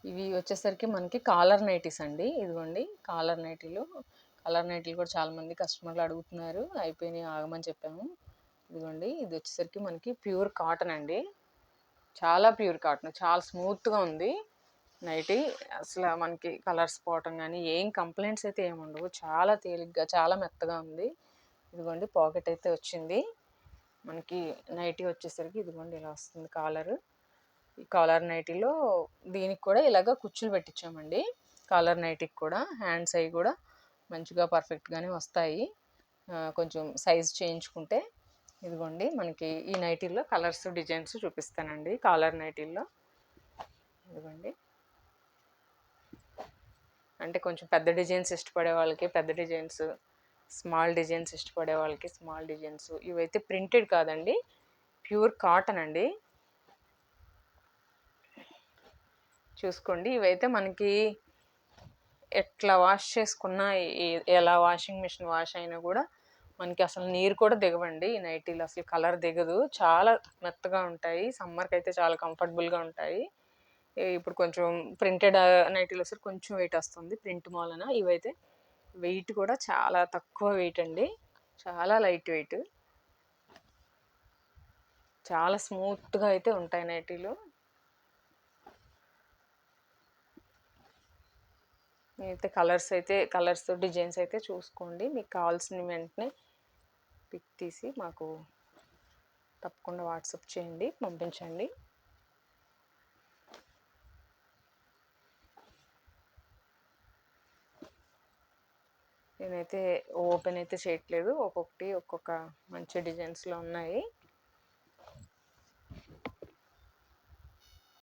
ఇవి వచ్చేసరికి మనకి కాలర్ నైటీస్ అండి. ఇదిగోండి కాలర్ నైటీలు. కలర్ నైటీలు కూడా చాలామంది కస్టమర్లు అడుగుతున్నారు. అయిపోయినాయి ఆగమని చెప్పాము. ఇదిగోండి ఇది వచ్చేసరికి మనకి ప్యూర్ కాటన్ అండి. చాలా ప్యూర్ కాటన్, చాలా స్మూత్గా ఉంది నైటీ. అసలు మనకి కలర్స్ పోవటం కానీ ఏం కంప్లైంట్స్ అయితే ఏమి ఉండవు. చాలా తేలిగ్గా చాలా మెత్తగా ఉంది. ఇదిగోండి పాకెట్ అయితే వచ్చింది మనకి. నైటీ వచ్చేసరికి ఇదిగోండి ఇలా వస్తుంది కాలర్. ఈ కాలర్ నైటీలో దీనికి కూడా ఇలాగ కుచ్చులు పెట్టించామండి. కాలర్ నైటీకి కూడా హ్యాండ్స్ అవి కూడా మంచిగా పర్ఫెక్ట్గానే వస్తాయి. కొంచెం సైజ్ చేయించుకుంటే. ఇదిగోండి మనకి ఈ నైటీల్లో కలర్స్ డిజైన్స్ చూపిస్తానండి. కాలర్ నైటీల్లో ఇదిగోండి, అంటే కొంచెం పెద్ద డిజైన్స్ ఇష్టపడే వాళ్ళకి పెద్ద డిజైన్స్, స్మాల్ డిజైన్స్ ఇష్టపడే వాళ్ళకి స్మాల్ డిజైన్స్. ఇవైతే ప్రింటెడ్ కాదండి, ప్యూర్ కాటన్ అండి. చూసుకోండి ఇవైతే మనకి ఎట్లా వాష్ చేసుకున్నా, ఎలా వాషింగ్ మిషన్ వాష్ అయినా కూడా మనకి అసలు నీరు కూడా దిగవండి. ఈ నైటీలు అసలు కలర్ దిగదు. చాలా మెత్తగా ఉంటాయి. సమ్మర్కి అయితే చాలా కంఫర్టబుల్గా ఉంటాయి. ఇప్పుడు కొంచెం ప్రింటెడ్ నైటీలు వచ్చి కొంచెం వెయిట్ వస్తుంది ప్రింట్ మూలన. ఇవైతే వెయిట్ కూడా చాలా తక్కువ వెయిట్ అండి, చాలా లైట్ వెయిట్, చాలా స్మూత్గా అయితే ఉంటాయి నైటీలు. అయితే కలర్స్ డిజైన్స్ అయితే చూసుకోండి. మీకు కావాల్సిన వెంటనే పిక్ తీసి మాకు తప్పకుండా వాట్సాప్ చేయండి, పంపించండి. నేనైతే ఓపెన్ అయితే చేయట్లేదు. ఒక్కొక్క మంచి డిజైన్స్లో ఉన్నాయి.